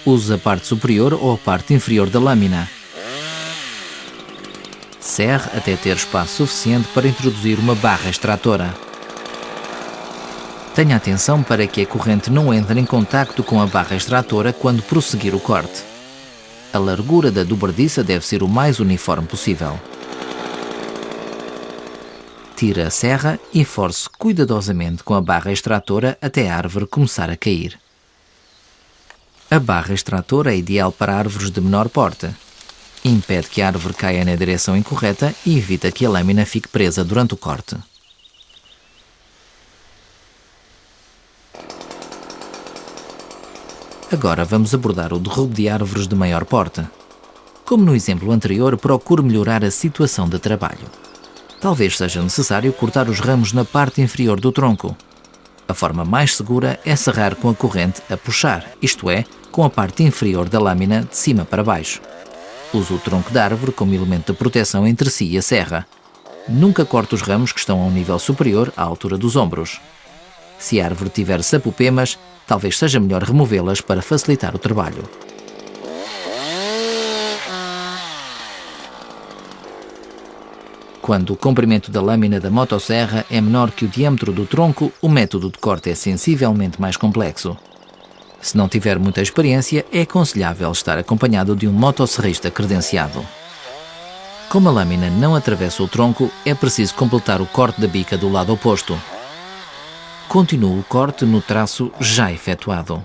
Use a parte superior ou a parte inferior da lâmina. Serre até ter espaço suficiente para introduzir uma barra extratora. Tenha atenção para que a corrente não entre em contacto com a barra extratora quando prosseguir o corte. A largura da dobradiça deve ser o mais uniforme possível. Tire a serra e force cuidadosamente com a barra extratora até a árvore começar a cair. A barra extratora é ideal para árvores de menor porte. Impede que a árvore caia na direção incorreta e evita que a lâmina fique presa durante o corte. Agora vamos abordar o derrubo de árvores de maior porte. Como no exemplo anterior, procure melhorar a situação de trabalho. Talvez seja necessário cortar os ramos na parte inferior do tronco. A forma mais segura é serrar com a corrente a puxar, isto é, com a parte inferior da lâmina de cima para baixo. Use o tronco da árvore como elemento de proteção entre si e a serra. Nunca corte os ramos que estão a um nível superior à altura dos ombros. Se a árvore tiver sapopemas, talvez seja melhor removê-las para facilitar o trabalho. Quando o comprimento da lâmina da motosserra é menor que o diâmetro do tronco, o método de corte é sensivelmente mais complexo. Se não tiver muita experiência, é aconselhável estar acompanhado de um motosserrista credenciado. Como a lâmina não atravessa o tronco, é preciso completar o corte da bica do lado oposto. Continue o corte no traço já efetuado.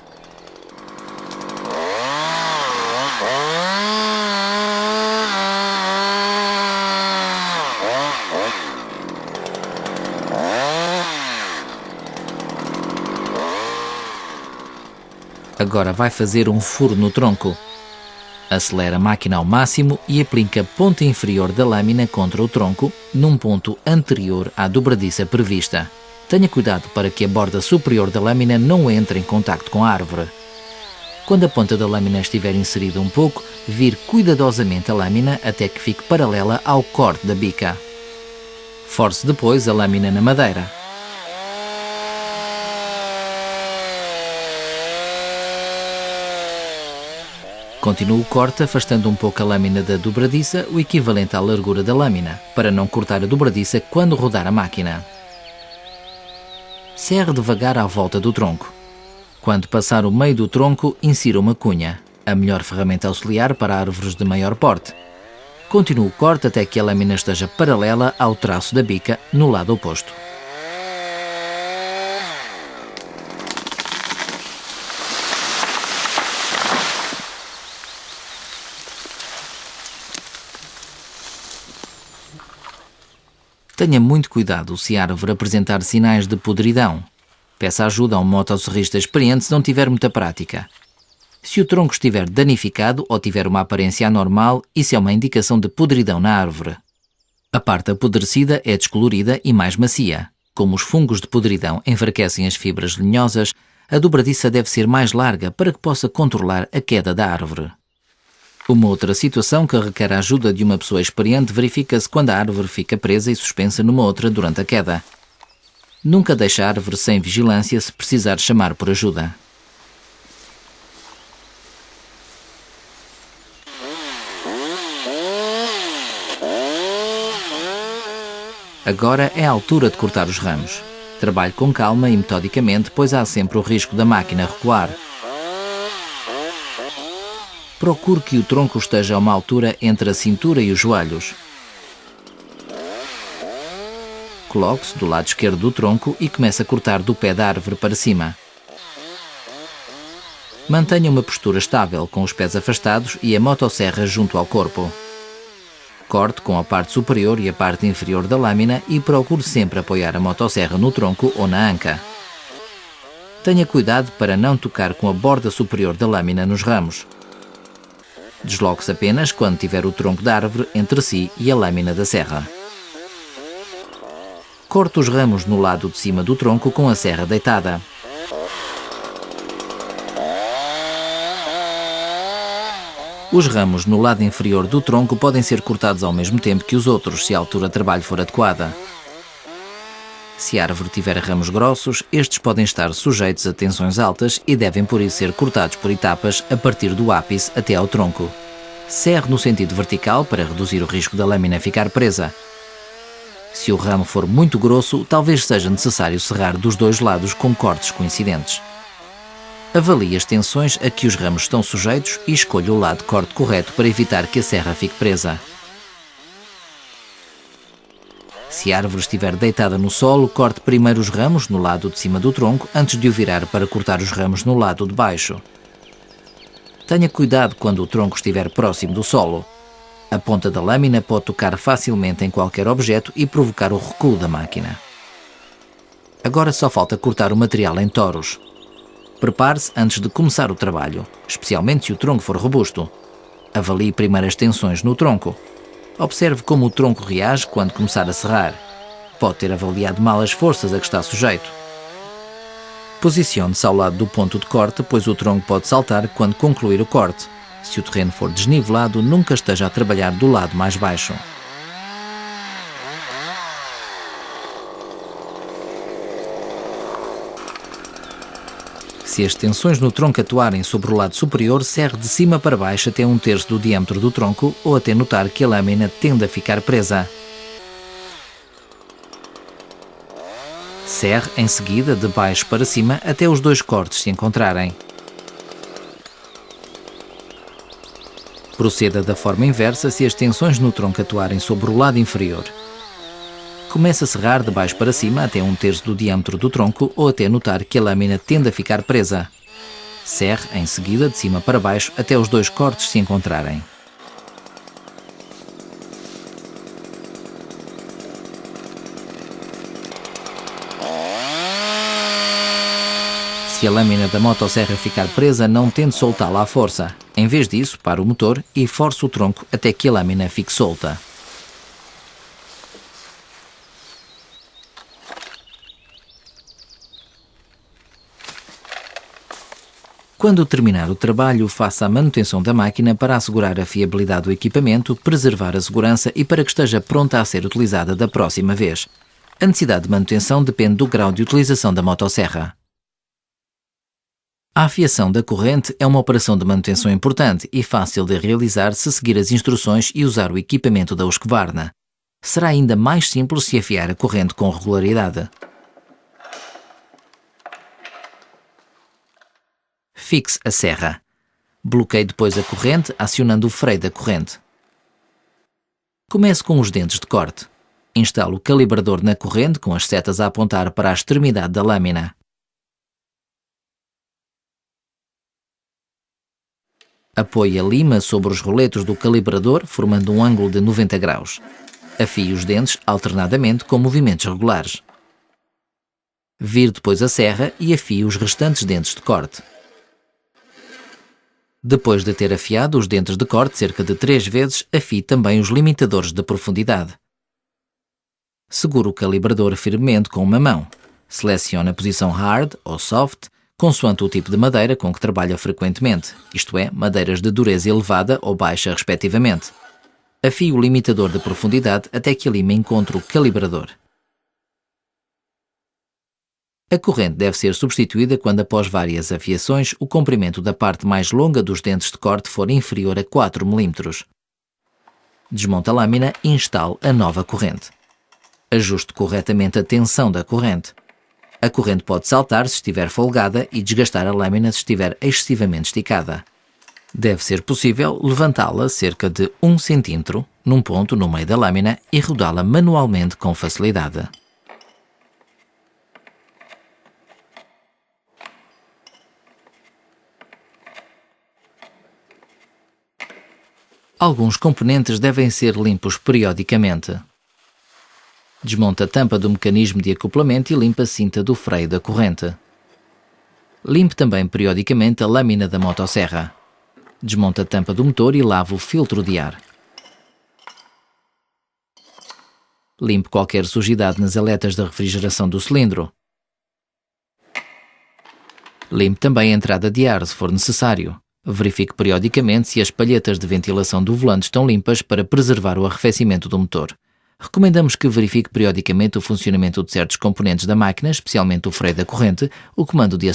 Agora vai fazer um furo no tronco. Acelera a máquina ao máximo e aplica a ponta inferior da lâmina contra o tronco, num ponto anterior à dobradiça prevista. Tenha cuidado para que a borda superior da lâmina não entre em contacto com a árvore. Quando a ponta da lâmina estiver inserida um pouco, vire cuidadosamente a lâmina até que fique paralela ao corte da bica. Force depois a lâmina na madeira. Continue o corte afastando um pouco a lâmina da dobradiça, o equivalente à largura da lâmina, para não cortar a dobradiça quando rodar a máquina. Serre devagar à volta do tronco. Quando passar o meio do tronco, insira uma cunha, a melhor ferramenta auxiliar para árvores de maior porte. Continue o corte até que a lâmina esteja paralela ao traço da bica no lado oposto. Tenha muito cuidado se a árvore apresentar sinais de podridão. Peça ajuda a um motosserrista experiente se não tiver muita prática. Se o tronco estiver danificado ou tiver uma aparência anormal, isso é uma indicação de podridão na árvore. A parte apodrecida é descolorida e mais macia. Como os fungos de podridão enfraquecem as fibras lenhosas, a dobradiça deve ser mais larga para que possa controlar a queda da árvore. Uma outra situação que requer a ajuda de uma pessoa experiente verifica-se quando a árvore fica presa e suspensa numa outra durante a queda. Nunca deixe a árvore sem vigilância se precisar chamar por ajuda. Agora é a altura de cortar os ramos. Trabalhe com calma e metodicamente, pois há sempre o risco da máquina recuar. Procure que o tronco esteja a uma altura entre a cintura e os joelhos. Coloque-se do lado esquerdo do tronco e comece a cortar do pé da árvore para cima. Mantenha uma postura estável, com os pés afastados e a motosserra junto ao corpo. Corte com a parte superior e a parte inferior da lâmina e procure sempre apoiar a motosserra no tronco ou na anca. Tenha cuidado para não tocar com a borda superior da lâmina nos ramos. Desloque-se apenas quando tiver o tronco da árvore entre si e a lâmina da serra. Corte os ramos no lado de cima do tronco com a serra deitada. Os ramos no lado inferior do tronco podem ser cortados ao mesmo tempo que os outros, se a altura de trabalho for adequada. Se a árvore tiver ramos grossos, estes podem estar sujeitos a tensões altas e devem por isso ser cortados por etapas a partir do ápice até ao tronco. Serre no sentido vertical para reduzir o risco da lâmina ficar presa. Se o ramo for muito grosso, talvez seja necessário serrar dos dois lados com cortes coincidentes. Avalie as tensões a que os ramos estão sujeitos e escolha o lado de corte correto para evitar que a serra fique presa. Se a árvore estiver deitada no solo, corte primeiro os ramos no lado de cima do tronco antes de o virar para cortar os ramos no lado de baixo. Tenha cuidado quando o tronco estiver próximo do solo. A ponta da lâmina pode tocar facilmente em qualquer objeto e provocar o recuo da máquina. Agora só falta cortar o material em toros. Prepare-se antes de começar o trabalho, especialmente se o tronco for robusto. Avalie primeiro as tensões no tronco. Observe como o tronco reage quando começar a serrar. Pode ter avaliado mal as forças a que está sujeito. Posicione-se ao lado do ponto de corte, pois o tronco pode saltar quando concluir o corte. Se o terreno for desnivelado, nunca esteja a trabalhar do lado mais baixo. Se as tensões no tronco atuarem sobre o lado superior, serre de cima para baixo até 1/3 do diâmetro do tronco ou até notar que a lâmina tende a ficar presa. Serre em seguida de baixo para cima até os dois cortes se encontrarem. Proceda da forma inversa se as tensões no tronco atuarem sobre o lado inferior. Comece a serrar de baixo para cima até 1/3 do diâmetro do tronco ou até notar que a lâmina tende a ficar presa. Serre em seguida de cima para baixo até os dois cortes se encontrarem. Se a lâmina da motosserra ficar presa, não tente soltá-la à força. Em vez disso, pare o motor e force o tronco até que a lâmina fique solta. Quando terminar o trabalho, faça a manutenção da máquina para assegurar a fiabilidade do equipamento, preservar a segurança e para que esteja pronta a ser utilizada da próxima vez. A necessidade de manutenção depende do grau de utilização da motosserra. A afiação da corrente é uma operação de manutenção importante e fácil de realizar se seguir as instruções e usar o equipamento da Husqvarna. Será ainda mais simples se afiar a corrente com regularidade. Fixe a serra. Bloqueie depois a corrente acionando o freio da corrente. Comece com os dentes de corte. Instale o calibrador na corrente com as setas a apontar para a extremidade da lâmina. Apoie a lima sobre os roletos do calibrador, formando um ângulo de 90 graus. Afie os dentes alternadamente com movimentos regulares. Vire depois a serra e afie os restantes dentes de corte. Depois de ter afiado os dentes de corte cerca de 3 vezes, afie também os limitadores de profundidade. Segure o calibrador firmemente com uma mão. Selecione a posição hard ou soft, consoante o tipo de madeira com que trabalha frequentemente, isto é, madeiras de dureza elevada ou baixa respectivamente. Afie o limitador de profundidade até que a lima encontre o calibrador. A corrente deve ser substituída quando, após várias afiações, o comprimento da parte mais longa dos dentes de corte for inferior a 4 mm. Desmonte a lâmina e instale a nova corrente. Ajuste corretamente a tensão da corrente. A corrente pode saltar se estiver folgada e desgastar a lâmina se estiver excessivamente esticada. Deve ser possível levantá-la cerca de 1 cm num ponto no meio da lâmina e rodá-la manualmente com facilidade. Alguns componentes devem ser limpos periodicamente. Desmonte a tampa do mecanismo de acoplamento e limpe a cinta do freio da corrente. Limpe também periodicamente a lâmina da motosserra. Desmonte a tampa do motor e lave o filtro de ar. Limpe qualquer sujidade nas aletas da refrigeração do cilindro. Limpe também a entrada de ar se for necessário. Verifique periodicamente se as palhetas de ventilação do volante estão limpas para preservar o arrefecimento do motor. Recomendamos que verifique periodicamente o funcionamento de certos componentes da máquina, especialmente o freio da corrente, o comando de